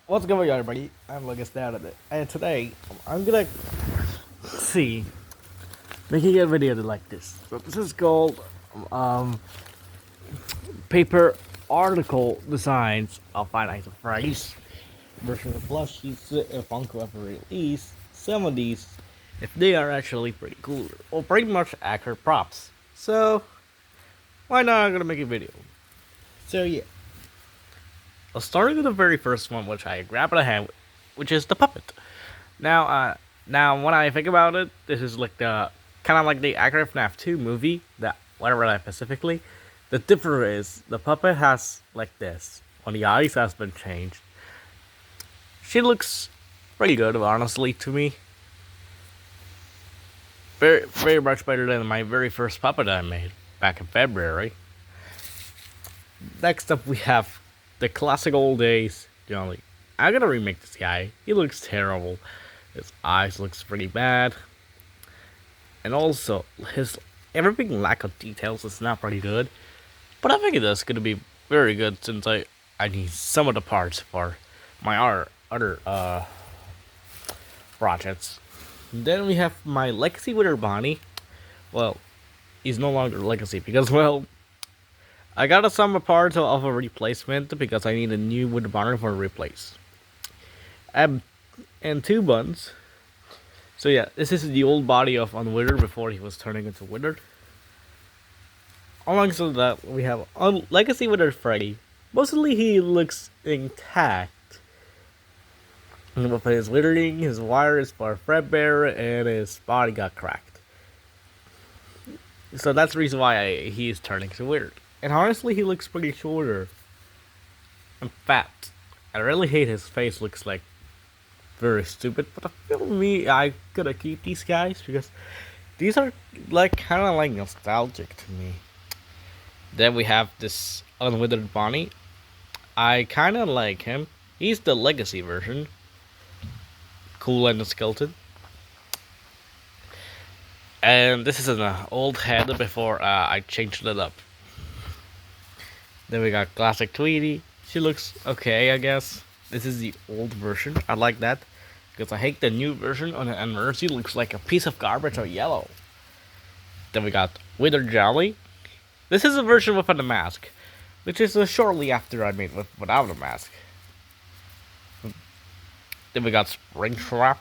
What's going on, everybody? I'm Lucas Down at it, and today I'm gonna see making a video like this. So this is called um, paper article designs of Five Nights at Freddy's version of plushies. If Funko ever release some of these, if they are actually pretty cool or pretty much accurate props. So why not? I'm gonna make a video. So yeah. Starting with the very first one, which I grab at a hand, which is the puppet. Now, when I think about it, this is like the kind of like the accurate Fnaf 2 movie, that whatever that specifically. The difference is the puppet has like this. When the eyes has been changed, she looks pretty good, honestly, to me. Very much better than my very first puppet I made back in February. Next up, we have the classic old days Jolly. I gotta remake this guy. He looks terrible. His eyes looks pretty bad, and also his everything lack of details is not pretty good. But I think it is gonna be very good since I need some of the parts for my other projects. Then we have my legacy with her Bonnie. Well, he's no longer legacy because I got some parts of a replacement because I need a new wood burner for a replace. And two buns. So yeah, this is the old body of Unwithered before he was turning into Withered. Alongside that, we have Legacy Withered Freddy. Mostly he looks intact. But his withering, his wires are threadbare, and his body got cracked. So that's the reason why he's turning to Withered. And honestly, he looks pretty shorter and fat. I really hate his face. Looks like very stupid. But I feel me, I gotta keep these guys because these are like kind of like nostalgic to me. Then we have this unwithered Bonnie. I kind of like him. He's the legacy version. Cool and skeleton. And this is an old head before I changed it up. Then we got classic Tweety. She looks okay, I guess. This is the old version. I like that. Because I hate the new version on the anniversary. Looks like a piece of garbage or yellow. Then we got Wither Jolly. This is a version without a mask. Which is shortly after I made without a mask. Then we got Springtrap.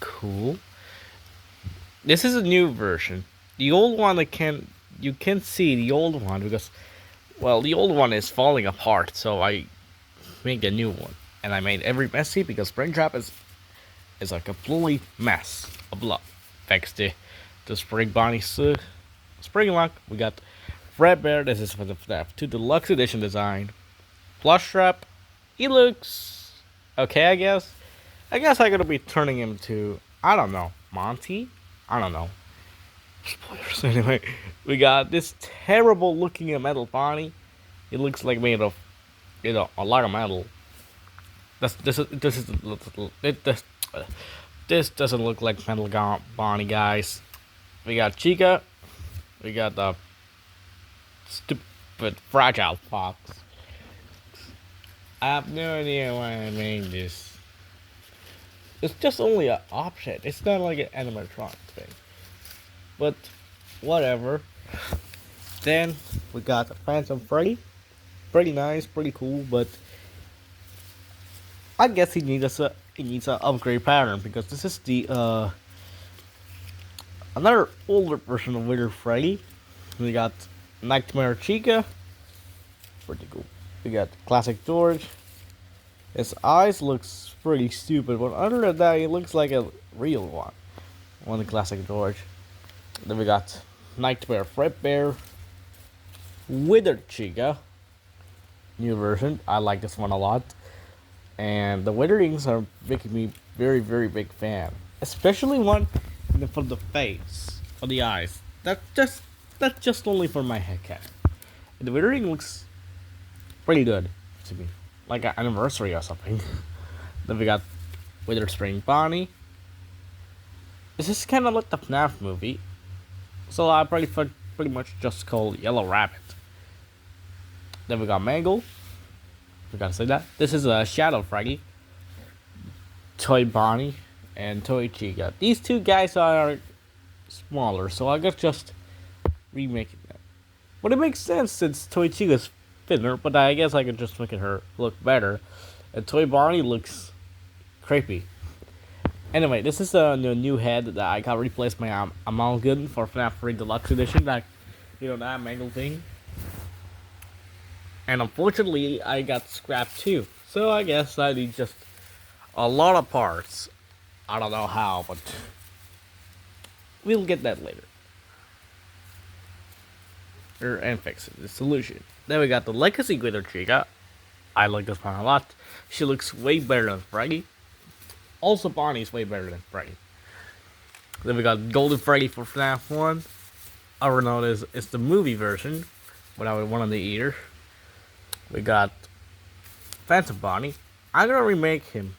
Cool. This is a new version. The old one you can see the old one because the old one is falling apart, so I made a new one. And I made every messy because Springtrap is a completely mess of love. Thanks to Spring Bonnie's Spring Lock. We got Fredbear. This is for the Fnaf 2 Deluxe Edition design. Plush Trap. He looks okay, I guess. I guess I'm gonna be turning him to, I don't know, Monty? I don't know. Spoilers. Anyway, we got this terrible looking metal Bonnie. It looks like made of, a lot of metal. This doesn't look like metal Bonnie, guys. We got Chica. We got the stupid fragile fox. I have no idea why I made this. It's just only an option. It's not like an animatronic thing. But whatever. Then we got Phantom Freddy. Pretty nice, pretty cool, but I guess he needs an upgrade pattern because this is the another older version of Withered Freddy. We got Nightmare Chica. Pretty cool. We got Classic George. His eyes looks pretty stupid, but other than that, he looks like a real one. One of the Classic George. Then we got Nightmare Fredbear. Withered Chica. New version. I like this one a lot. And the witherings are making me very big fan. Especially one for the face. Or the eyes. That's just only for my head cat. And the withering looks pretty good to me. Like an anniversary or something. Then we got Wither Spring Bonnie. This is kind of like the Fnaf movie. So I pretty much just call Yellow Rabbit. Then we got Mangle. Forgot to say that. This is a Shadow Froggy, Toy Bonnie, and Toy Chica. These two guys are smaller, so I guess just remaking them. But it makes sense since Toy Chica's thinner, but I guess I could just make her look better. And Toy Bonnie looks creepy. Anyway, this is the new head that I got replaced by Amalgam for Fnaf 3 Deluxe Edition. That, that mangled thing. And unfortunately, I got scrapped too. So I guess I need just a lot of parts. I don't know how, but we'll get that later. And fix it. The solution. Then we got the Legacy Glitter Chica. I like this one a lot. She looks way better than Froggy. Also, Bonnie's way better than Froggy. Then we got Golden Froggy for FNAF 1. Other known as it's the movie version, without one of the ears. We got Phantom Bonnie. I'm gonna remake him,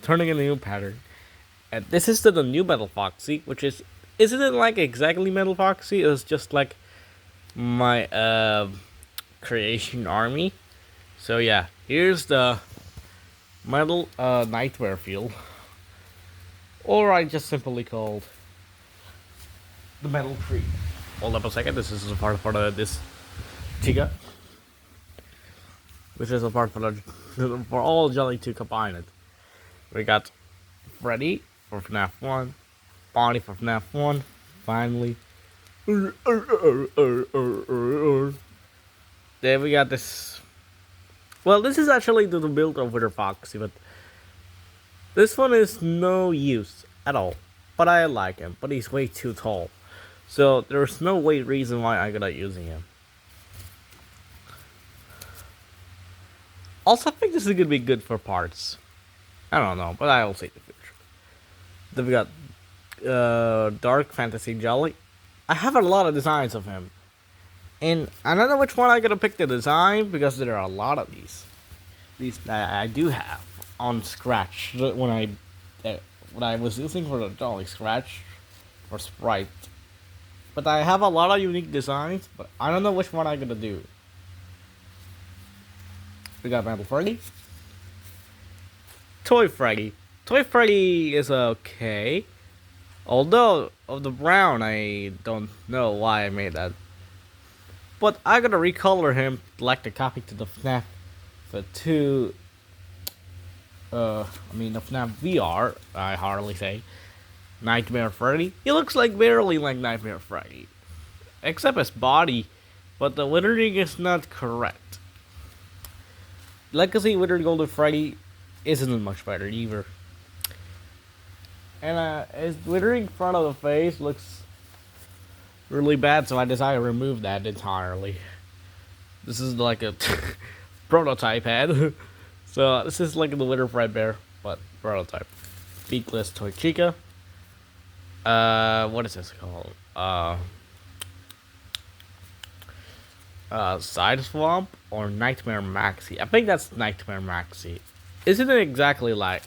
turning in a new pattern. And this is the new Metal Foxy, which isn't it like exactly Metal Foxy? It's just like my creation army. So yeah, here's the Metal Nightmare Field, or I just simply called the Metal Tree. Hold up a second. This is a part for this Chica, which is a part for all Jelly to combine it. We got Freddy for FNAF 1, Bonnie for FNAF 1, finally. Then we got this. Well, this is actually the build of Wither Foxy, but this one is no use at all. But I like him, but he's way too tall. So there's no reason why I'm not using him. Also, I think this is gonna be good for parts. I don't know, but I'll see the future. Then we got Dark Fantasy Jelly. I have a lot of designs of him, and I don't know which one I'm gonna pick the design because there are a lot of these. These I do have on Scratch when I was using for the Jolly Scratch for Sprite. But I have a lot of unique designs, but I don't know which one I'm gonna do. We got Metal Freddy, Toy Freddy. Toy Freddy is okay. Although, of the brown, I don't know why I made that. But I'm gonna recolor him like the copy to the FNAF 2. The FNAF VR, I hardly say. Nightmare Freddy. He looks like barely like Nightmare Freddy. Except his body, but the lettering is not correct. Legacy Withered Golden Freddy isn't much better either. And his glittering front of the face looks really bad, so I decided to remove that entirely. This is like a prototype head. So this is like the Litter Fredbear, but prototype. Beakless Toy Chica. What is this called? Side Swamp or Nightmare Maxi. I think that's Nightmare Maxi. Isn't it exactly like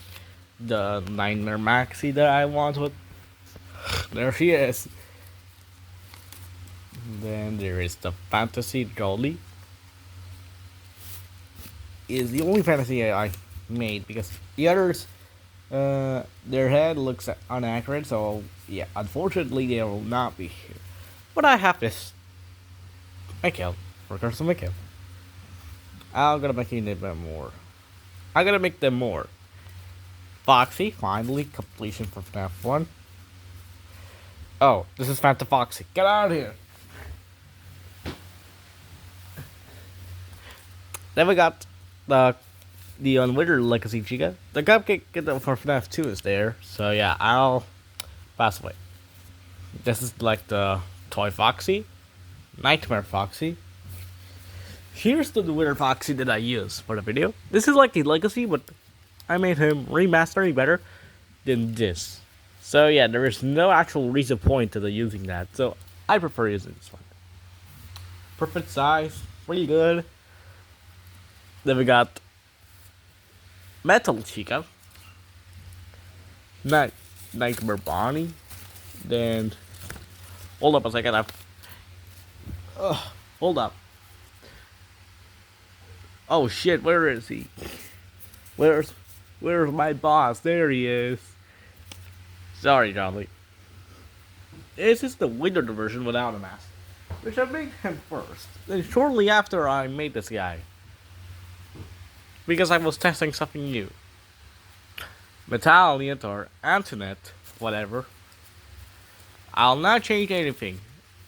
the Nightmare Maxi that I want with? There she is. Then there is the Fantasy Jolly. Is the only fantasy I made because the others, their head looks inaccurate. So yeah, unfortunately they will not be here. But I have this Mikhail, Recursive Mikhail. I'm gonna make it a bit more. I'm gonna make them more. Foxy, finally completion for FNAF 1. Oh, this is Phantom Foxy. Get out of here. Then we got the Unwittered Legacy Chica. The cupcake for FNAF 2 is there. So yeah, I'll pass away. This is like the Toy Foxy, Nightmare Foxy. Here's the Wither Foxy that I use for the video. This is like the Legacy, but I made him remastering better than this. So yeah, there is no actual reason point to the using that. So I prefer using this one. Perfect size, pretty good. Then we got Metal Chica, Nightmare Bonnie. Then hold up a second. Hold up. Oh shit, where is he? Where's where's my boss? There he is. Sorry, Charlie. This is the winter version without a mask. Which I made him first. Then shortly after I made this guy. Because I was testing something new. Metalliant or Antoinette, whatever. I'll not change anything.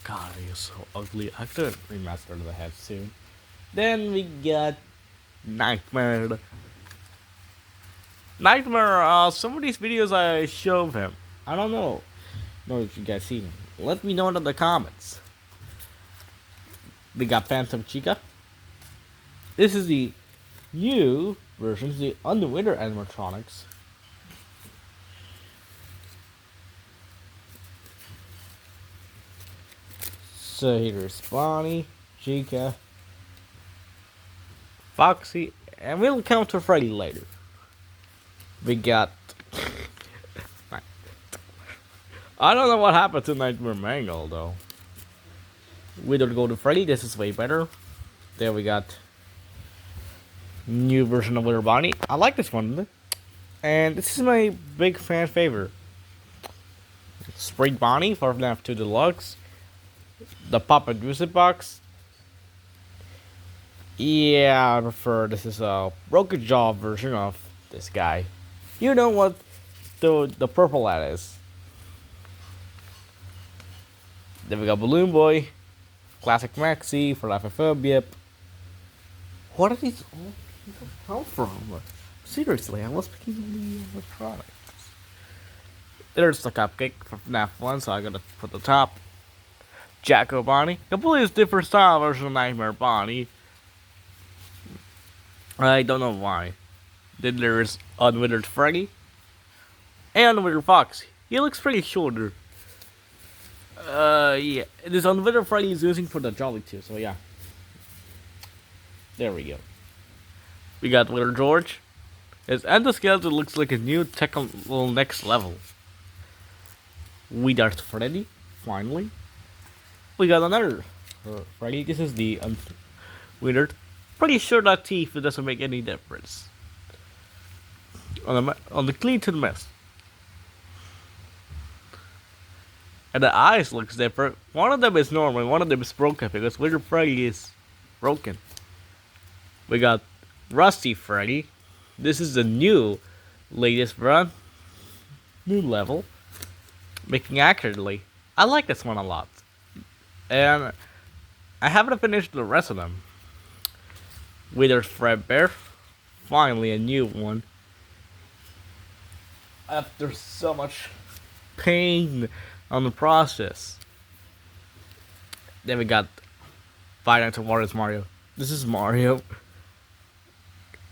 God, he is so ugly. I could remaster the head soon. Then we got Nightmare. Nightmare, some of these videos I showed him. I don't know. Know if you guys seen him. Let me know in the comments. We got Phantom Chica. This is the new version, the Underwinter animatronics. So here's Bonnie, Chica, Foxy, and we'll counter Freddy later. We got... I don't know what happened to Nightmare Mangle though. We don't go to Freddy, this is way better. There we got new version of Winter Bonnie. I like this one. And this is my big fan favorite. Spring Bonnie for Fnaf 2 Deluxe. The Puppet Music Box. Yeah, I prefer this is a broken jaw version of this guy. You know what the purple that is. Then we got Balloon Boy, Classic Maxi for Laphophobia. What are these all come from? Seriously, I was picking the electronics. There's the cupcake from FNAF 1, so I gotta put the top. Jacko Bonnie, completely different style version of Nightmare Bonnie. I don't know why. Then there's Unwithered Freddy and Unwithered Foxy. He looks pretty shorter. Yeah, this Unwithered Freddy is using for the Jolly too, so yeah. There we go. We got Withered George. His endoskeleton looks like a new technical next level. Withered Freddy, finally. We got another Freddy. This is the Withered. Pretty sure that teeth it doesn't make any difference. On the clean to the mess. And the eyes looks different. One of them is normal, one of them is broken because Withered Freddy is broken. We got Rusty Freddy. This is the new latest run. New level. Making accurately. I like this one a lot. And I haven't finished the rest of them. Withered Fredbear. Finally a new one. After so much pain on the process. Then we got Five Nights at Wario's Mario. This is Mario.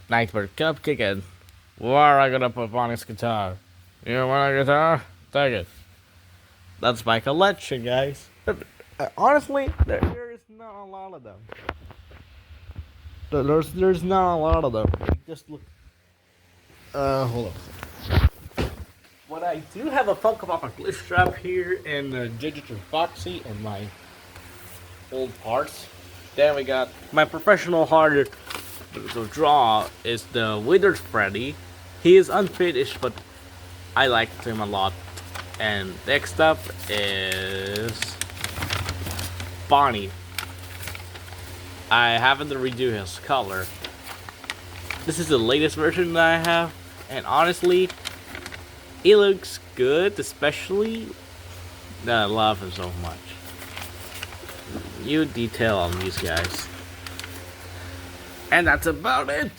Nightmare Cupcake and where I gonna put Bonnie's guitar? You want a guitar? Take it. That's my collection, guys. Honestly, there is not a lot of them. There's not a lot of them. Just look. Hold on. But I do have a Funko Pop Glitch Trap here and the Digital Foxy and my old parts. Then we got my professional harder to draw is the Withered Freddy. He is unfinished, but I liked him a lot. And next up is Bonnie. I haven't to redo his color. This is the latest version that I have, and honestly, he looks good, especially that I love him so much. New detail on these guys. And that's about it.